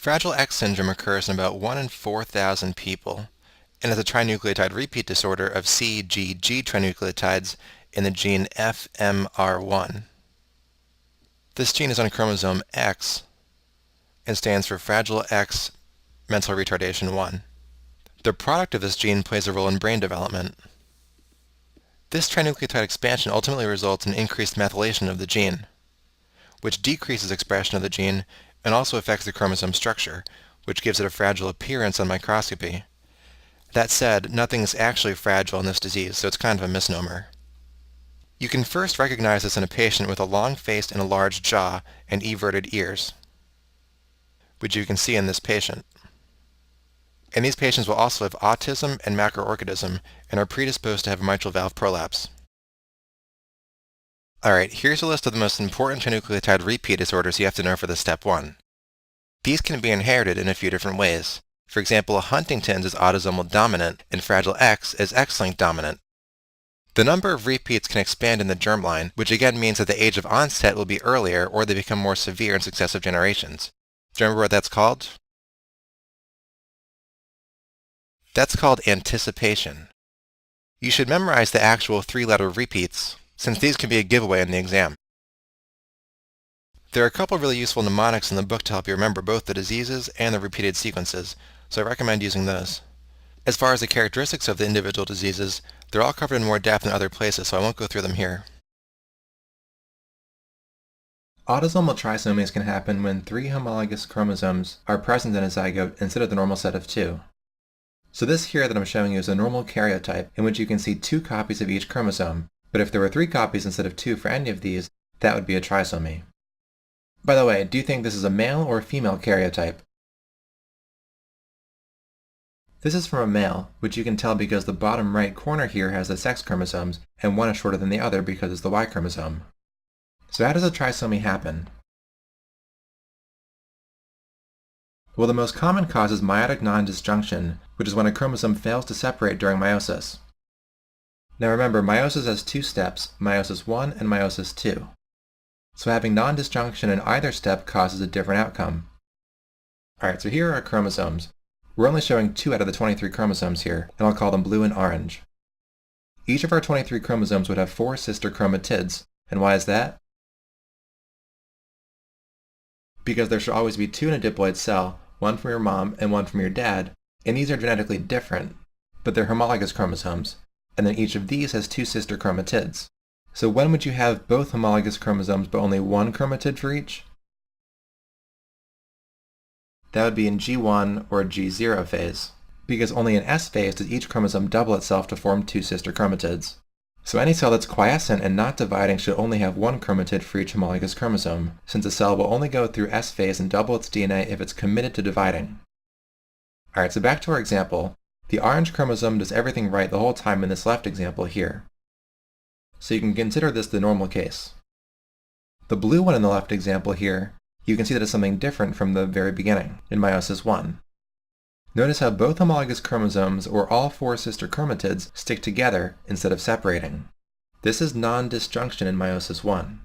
Fragile X syndrome occurs in about 1 in 4,000 people and is a trinucleotide repeat disorder of CGG trinucleotides in the gene FMR1. This gene is on chromosome X and stands for Fragile X mental retardation 1. The product of this gene plays a role in brain development. This trinucleotide expansion ultimately results in increased methylation of the gene, which decreases expression of the gene and also affects the chromosome structure, which gives it a fragile appearance on microscopy. That said, nothing is actually fragile in this disease, so it's kind of a misnomer. You can first recognize this in a patient with a long face and a large jaw and everted ears, which you can see in this patient. And these patients will also have autism and macroorchidism and are predisposed to have a mitral valve prolapse. Alright, here's a list of the most important trinucleotide repeat disorders you have to know for this step 1. These can be inherited in a few different ways. For example, Huntington's is autosomal dominant and Fragile X is X-linked dominant. The number of repeats can expand in the germline, which again means that the age of onset will be earlier or they become more severe in successive generations. Do you remember what that's called? That's called anticipation. You should memorize the actual 3-letter repeats, since these can be a giveaway in the exam. There are a couple really useful mnemonics in the book to help you remember both the diseases and the repeated sequences, so I recommend using those. As far as the characteristics of the individual diseases, they're all covered in more depth in other places, so I won't go through them here. Autosomal trisomies can happen when 3 homologous chromosomes are present in a zygote instead of the normal set of 2. So this here that I'm showing you is a normal karyotype in which you can see 2 copies of each chromosome, but if there were 3 copies instead of 2 for any of these, that would be a trisomy. By the way, do you think this is a male or a female karyotype? This is from a male, which you can tell because the bottom right corner here has the sex chromosomes, and one is shorter than the other because it's the Y chromosome. So how does a trisomy happen? Well, the most common cause is meiotic non-disjunction, which is when a chromosome fails to separate during meiosis. Now remember, meiosis has 2 steps, meiosis 1 and meiosis 2. So having non-disjunction in either step causes a different outcome. Alright, so here are our chromosomes. We're only showing 2 out of the 23 chromosomes here, and I'll call them blue and orange. Each of our 23 chromosomes would have 4 sister chromatids, and why is that? Because there should always be 2 in a diploid cell, one from your mom and one from your dad, and these are genetically different, but they're homologous chromosomes, and then each of these has 2 sister chromatids. So when would you have both homologous chromosomes but only 1 chromatid for each? That would be in G1 or G0 phase, because only in S phase does each chromosome double itself to form 2 sister chromatids. So any cell that's quiescent and not dividing should only have 1 chromatid for each homologous chromosome, since a cell will only go through S phase and double its DNA if it's committed to dividing. Alright, so back to our example. The orange chromosome does everything right the whole time in this left example here. So you can consider this the normal case. The blue one in the left example here, you can see that it's something different from the very beginning, in meiosis 1. Notice how both homologous chromosomes, or all 4 sister chromatids, stick together instead of separating. This is non-disjunction in meiosis 1.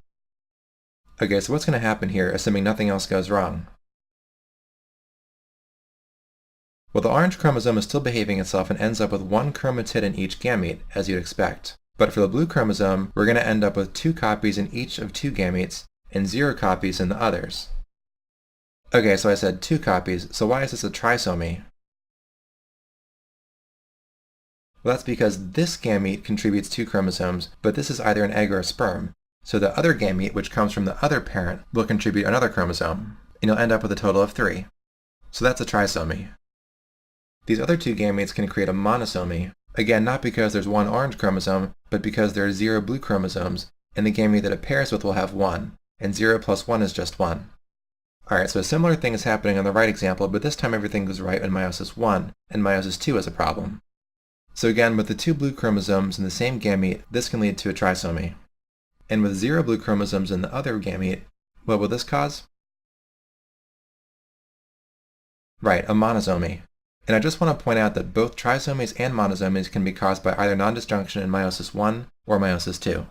Okay, so what's going to happen here, assuming nothing else goes wrong? Well, the orange chromosome is still behaving itself and ends up with 1 chromatid in each gamete, as you'd expect. But for the blue chromosome, we're going to end up with 2 copies in each of 2 gametes, and 0 copies in the others. Okay, so I said 2 copies, so why is this a trisomy? Well, that's because this gamete contributes 2 chromosomes, but this is either an egg or a sperm. So the other gamete, which comes from the other parent, will contribute another chromosome, and you'll end up with a total of 3. So that's a trisomy. These other 2 gametes can create a monosomy, again not because there's 1 orange chromosome, but because there are 0 blue chromosomes, and the gamete that it pairs with will have 1, and 0 plus 1 is just 1. Alright, so a similar thing is happening on the right example, but this time everything goes right in meiosis 1, and meiosis 2 is a problem. So again, with the 2 blue chromosomes in the same gamete, this can lead to a trisomy. And with 0 blue chromosomes in the other gamete, what will this cause? Right, a monosomy. And I just want to point out that both trisomies and monosomies can be caused by either non-disjunction in meiosis 1 or meiosis 2.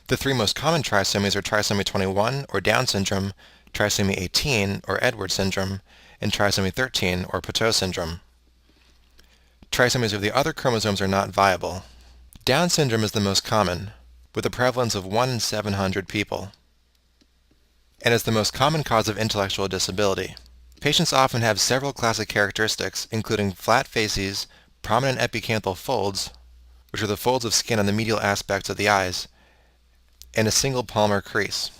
The 3 most common trisomies are trisomy 21, or Down syndrome, trisomy 18, or Edwards syndrome, and trisomy 13, or Patau syndrome. Trisomies of the other chromosomes are not viable. Down syndrome is the most common, with a prevalence of 1 in 700 people, and is the most common cause of intellectual disability. Patients often have several classic characteristics, including flat faces, prominent epicanthal folds, which are the folds of skin on the medial aspects of the eyes, and a single palmar crease,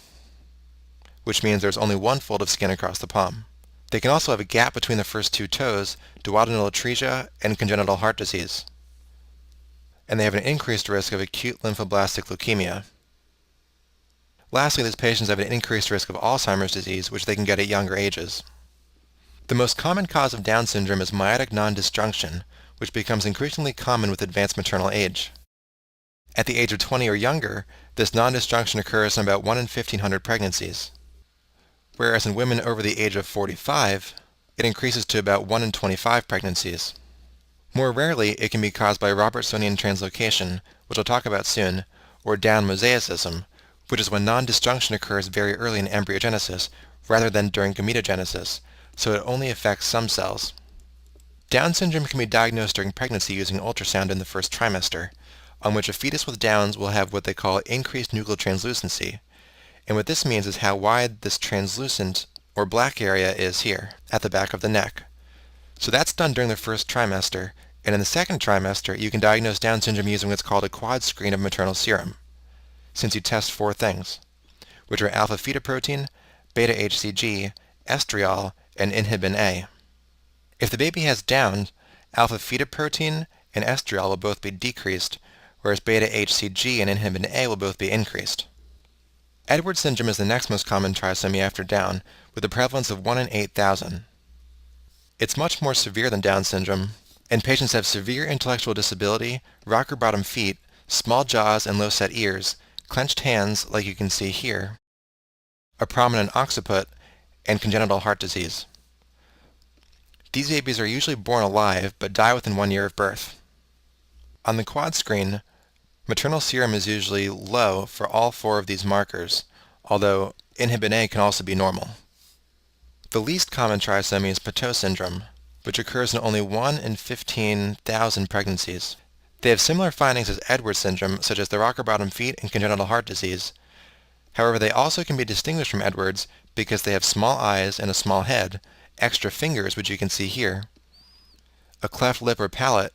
which means there's only one fold of skin across the palm. They can also have a gap between the first two toes, duodenal atresia, and congenital heart disease. And they have an increased risk of acute lymphoblastic leukemia. Lastly, these patients have an increased risk of Alzheimer's disease, which they can get at younger ages. The most common cause of Down syndrome is meiotic non-disjunction, which becomes increasingly common with advanced maternal age. At the age of 20 or younger, this non-disjunction occurs in about 1 in 1,500 pregnancies, whereas in women over the age of 45, it increases to about 1 in 25 pregnancies. More rarely, it can be caused by Robertsonian translocation, which I'll talk about soon, or Down mosaicism, which is when non-disjunction occurs very early in embryogenesis rather than during gametogenesis, so it only affects some cells. Down syndrome can be diagnosed during pregnancy using ultrasound in the first trimester, on which a fetus with Downs will have what they call increased nucleotranslucency. And what this means is how wide this translucent or black area is here, at the back of the neck. So that's done during the first trimester, and in the second trimester you can diagnose Down syndrome using what's called a quad screen of maternal serum, since you test 4 things, which are alpha-fetoprotein, beta-HCG, estriol, and inhibin A. If the baby has Down, alpha-fetoprotein and estriol will both be decreased, whereas beta-HCG and inhibin A will both be increased. Edwards syndrome is the next most common trisomy after Down, with a prevalence of 1 in 8,000. It's much more severe than Down syndrome, and patients have severe intellectual disability, rocker bottom feet, small jaws and low set ears, clenched hands like you can see here, a prominent occiput, and congenital heart disease. These babies are usually born alive but die within 1 year of birth. On the quad screen, maternal serum is usually low for all 4 of these markers, although inhibin A can also be normal. The least common trisomy is Patau syndrome, which occurs in only 1 in 15,000 pregnancies. They have similar findings as Edwards syndrome, such as the rocker bottom feet and congenital heart disease. However, they also can be distinguished from Edwards because they have small eyes and a small head, extra fingers, which you can see here, a cleft lip or palate,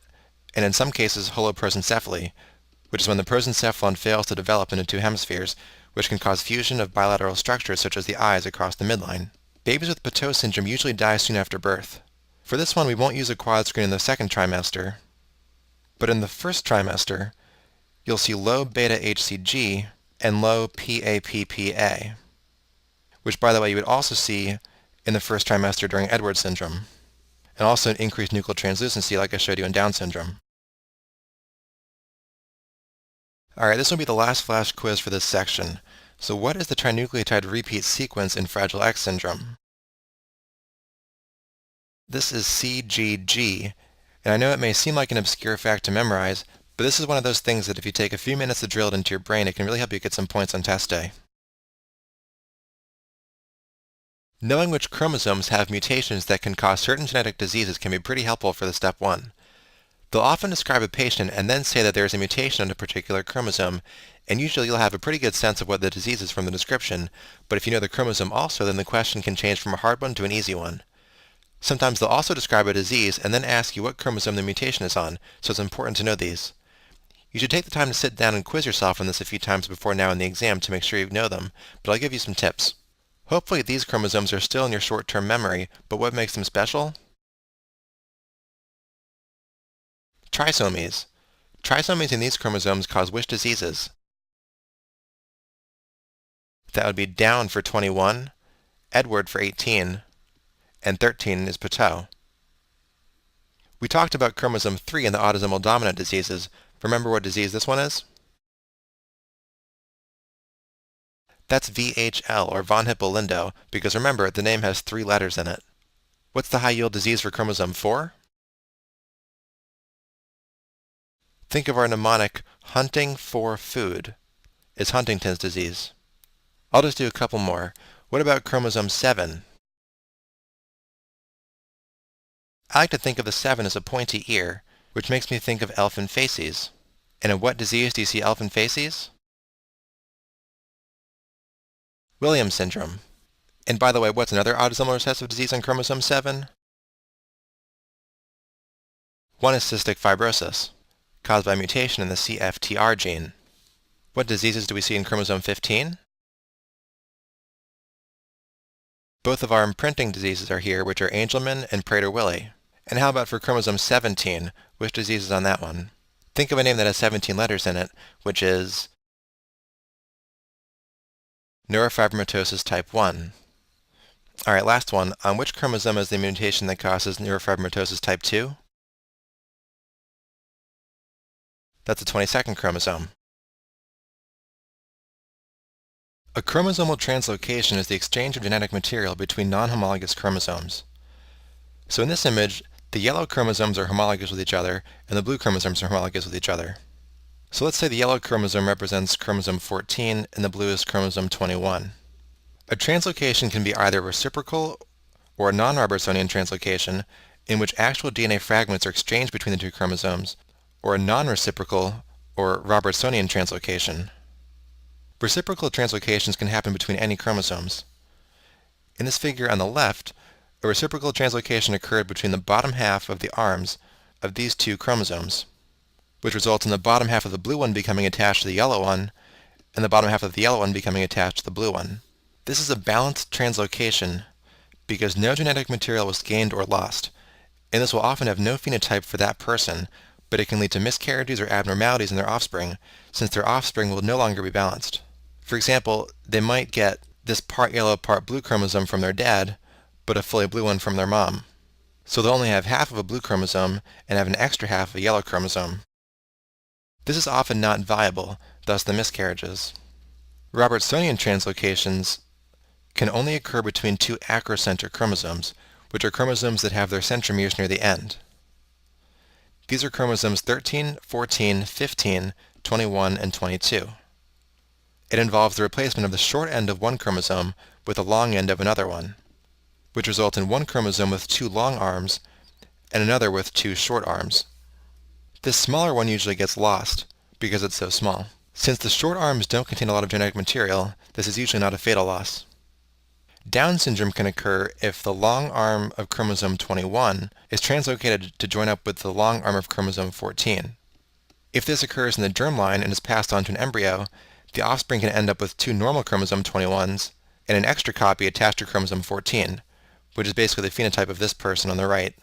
and in some cases holoprosencephaly, which is when the prosencephalon fails to develop into 2 hemispheres, which can cause fusion of bilateral structures such as the eyes across the midline. Babies with Patau syndrome usually die soon after birth. For this one, we won't use a quad screen in the second trimester, but in the first trimester, you'll see low beta-HCG and low PAPPA, which, by the way, you would also see in the first trimester during Edwards syndrome, and also an increased nucleotranslucency like I showed you in Down syndrome. Alright, this will be the last flash quiz for this section. So what is the trinucleotide repeat sequence in Fragile X syndrome? This is CGG, and I know it may seem like an obscure fact to memorize, but this is one of those things that if you take a few minutes to drill it into your brain, it can really help you get some points on test day. Knowing which chromosomes have mutations that can cause certain genetic diseases can be pretty helpful for the step 1. They'll often describe a patient and then say that there is a mutation on a particular chromosome, and usually you'll have a pretty good sense of what the disease is from the description, but if you know the chromosome also, then the question can change from a hard one to an easy one. Sometimes they'll also describe a disease and then ask you what chromosome the mutation is on, so it's important to know these. You should take the time to sit down and quiz yourself on this a few times before now in the exam to make sure you know them, but I'll give you some tips. Hopefully these chromosomes are still in your short-term memory, but what makes them special? Trisomies. Trisomies in these chromosomes cause which diseases? That would be Down for 21, Edward for 18, and 13 is Patau. We talked about chromosome 3 in the autosomal dominant diseases. Remember what disease this one is? That's VHL, or von Hippel-Lindau, because remember, the name has 3 letters in it. What's the high-yield disease for chromosome 4? Think of our mnemonic, hunting for food, is Huntington's disease. I'll just do a couple more. What about chromosome 7? I like to think of the 7 as a pointy ear, which makes me think of elfin facies. And in what disease do you see elfin facies? Williams syndrome. And by the way, what's another autosomal recessive disease on chromosome 7? One is cystic fibrosis, caused by mutation in the CFTR gene. What diseases do we see in chromosome 15? Both of our imprinting diseases are here, which are Angelman and Prader-Willi. And how about for chromosome 17? Which disease is on that one? Think of a name that has 17 letters in it, which is neurofibromatosis type 1. Alright, last one. On which chromosome is the mutation that causes neurofibromatosis type 2? That's the 22nd chromosome. A chromosomal translocation is the exchange of genetic material between non-homologous chromosomes. So in this image, the yellow chromosomes are homologous with each other, and the blue chromosomes are homologous with each other. So let's say the yellow chromosome represents chromosome 14, and the blue is chromosome 21. A translocation can be either reciprocal or a non-Robertsonian translocation, in which actual DNA fragments are exchanged between the two chromosomes, or a non-reciprocal or Robertsonian translocation. Reciprocal translocations can happen between any chromosomes. In this figure on the left, a reciprocal translocation occurred between the bottom half of the arms of these two chromosomes, which results in the bottom half of the blue one becoming attached to the yellow one, and the bottom half of the yellow one becoming attached to the blue one. This is a balanced translocation because no genetic material was gained or lost, and this will often have no phenotype for that person, but it can lead to miscarriages or abnormalities in their offspring, since their offspring will no longer be balanced. For example, they might get this part yellow, part blue chromosome from their dad, but a fully blue one from their mom. So they'll only have half of a blue chromosome and have an extra half of a yellow chromosome. This is often not viable, thus the miscarriages. Robertsonian translocations can only occur between two acrocentric chromosomes, which are chromosomes that have their centromeres near the end. These are chromosomes 13, 14, 15, 21, and 22. It involves the replacement of the short end of one chromosome with the long end of another one, which results in one chromosome with two long arms and another with two short arms. This smaller one usually gets lost because it's so small. Since the short arms don't contain a lot of genetic material, this is usually not a fatal loss. Down syndrome can occur if the long arm of chromosome 21 is translocated to join up with the long arm of chromosome 14. If this occurs in the germline and is passed on to an embryo, the offspring can end up with two normal chromosome 21s and an extra copy attached to chromosome 14, which is basically the phenotype of this person on the right.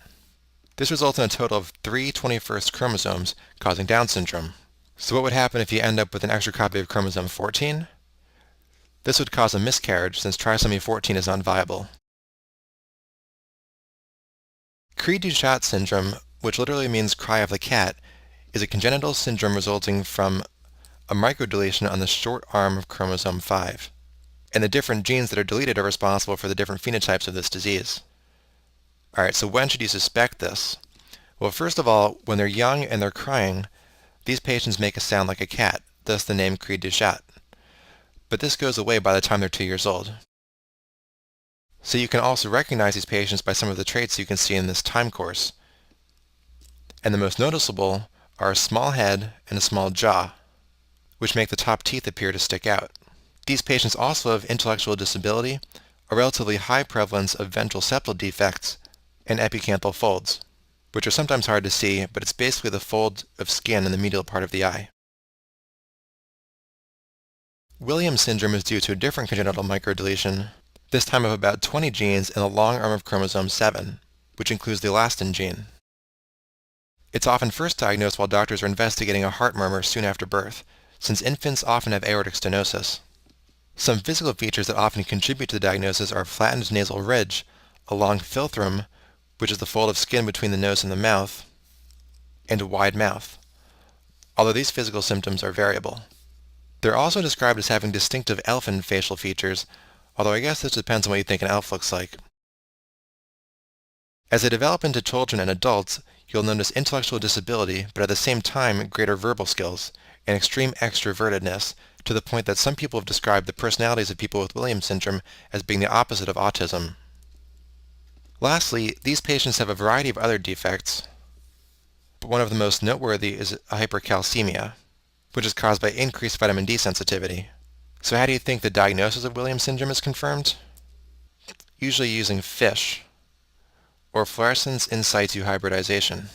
This results in a total of 3 21st chromosomes, causing Down syndrome. So what would happen if you end up with an extra copy of chromosome 14? This would cause a miscarriage since trisomy 14 is non-viable. Cri-du-chat syndrome, which literally means cry of the cat, is a congenital syndrome resulting from a microdeletion on the short arm of chromosome 5. And the different genes that are deleted are responsible for the different phenotypes of this disease. Alright, so when should you suspect this? Well, first of all, when they're young and they're crying, these patients make a sound like a cat, thus the name Cri-du-chat. But this goes away by the time they're 2 years old. So you can also recognize these patients by some of the traits you can see in this time course. And the most noticeable are a small head and a small jaw, which make the top teeth appear to stick out. These patients also have intellectual disability, a relatively high prevalence of ventral septal defects, and epicanthal folds, which are sometimes hard to see, but it's basically the fold of skin in the medial part of the eye. Williams syndrome is due to a different congenital microdeletion, this time of about 20 genes in the long arm of chromosome 7, which includes the elastin gene. It's often first diagnosed while doctors are investigating a heart murmur soon after birth, since infants often have aortic stenosis. Some physical features that often contribute to the diagnosis are a flattened nasal ridge, a long philtrum, which is the fold of skin between the nose and the mouth, and a wide mouth, although these physical symptoms are variable. They're also described as having distinctive elfin facial features, although I guess this depends on what you think an elf looks like. As they develop into children and adults, you'll notice intellectual disability, but at the same time greater verbal skills, and extreme extrovertedness, to the point that some people have described the personalities of people with Williams syndrome as being the opposite of autism. Lastly, these patients have a variety of other defects, but one of the most noteworthy is hypercalcemia, which is caused by increased vitamin D sensitivity. So how do you think the diagnosis of Williams syndrome is confirmed? Usually using FISH, or fluorescence in situ hybridization.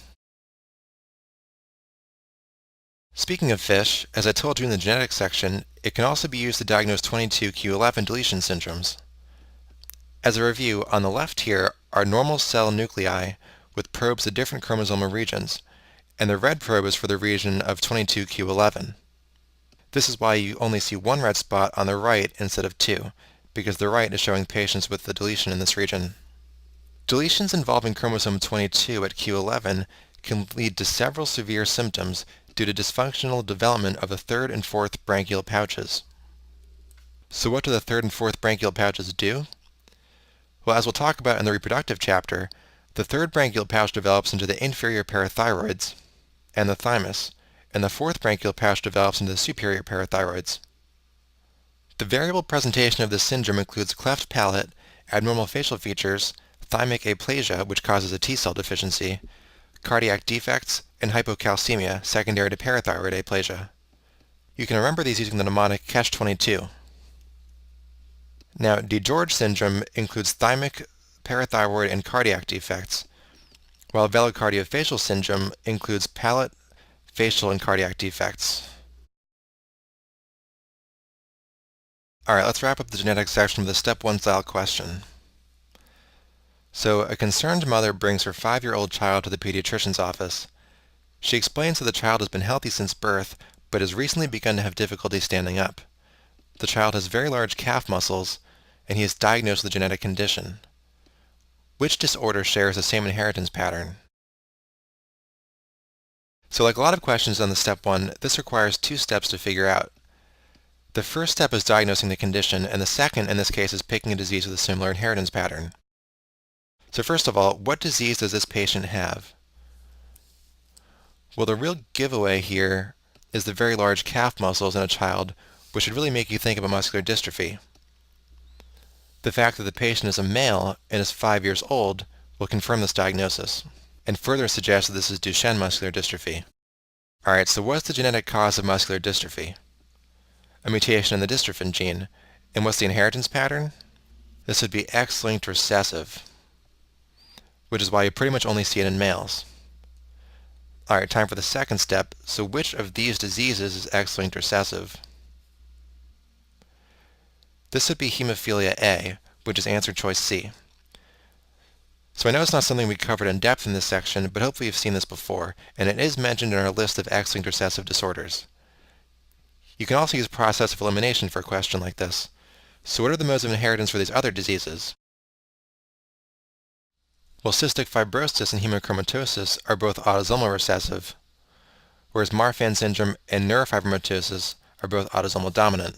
Speaking of FISH, as I told you in the genetics section, it can also be used to diagnose 22q11 deletion syndromes. As a review, on the left here are normal cell nuclei with probes to different chromosomal regions, and the red probe is for the region of 22q11. This is why you only see one red spot on the right instead of two, because the right is showing patients with the deletion in this region. Deletions involving chromosome 22 at q11 can lead to several severe symptoms due to dysfunctional development of the third and fourth branchial pouches. So what do the third and fourth branchial pouches do? Well, as we'll talk about in the reproductive chapter, the third branchial pouch develops into the inferior parathyroids and the thymus, and the fourth branchial pouch develops into the superior parathyroids. The variable presentation of this syndrome includes cleft palate, abnormal facial features, thymic aplasia, which causes a T-cell deficiency, cardiac defects, and hypocalcemia secondary to parathyroid aplasia. You can remember these using the mnemonic Catch-22. Now, DiGeorge syndrome includes thymic, parathyroid, and cardiac defects, while velocardiofacial syndrome includes palate, facial, and cardiac defects. Alright, let's wrap up the genetics section with a step 1 style question. So, a concerned mother brings her 5-year-old child to the pediatrician's office. She explains that the child has been healthy since birth, but has recently begun to have difficulty standing up. The child has very large calf muscles, and he is diagnosed with a genetic condition. Which disorder shares the same inheritance pattern? So like a lot of questions on the step 1, this requires 2 steps to figure out. The first step is diagnosing the condition, and the second in this case is picking a disease with a similar inheritance pattern. So first of all, what disease does this patient have? Well, the real giveaway here is the very large calf muscles in a child, which should really make you think about muscular dystrophy. The fact that the patient is a male and is 5 years old will confirm this diagnosis, and further suggest that this is Duchenne muscular dystrophy. Alright, so what's the genetic cause of muscular dystrophy? A mutation in the dystrophin gene. And what's the inheritance pattern? This would be X-linked recessive, which is why you pretty much only see it in males. Alright, time for the second step. So which of these diseases is X-linked recessive? This would be hemophilia A, which is answer choice C. So I know it's not something we covered in depth in this section, but hopefully you've seen this before, and it is mentioned in our list of X-linked recessive disorders. You can also use process of elimination for a question like this. So what are the modes of inheritance for these other diseases? Well, cystic fibrosis and hemochromatosis are both autosomal recessive, whereas Marfan syndrome and neurofibromatosis are both autosomal dominant.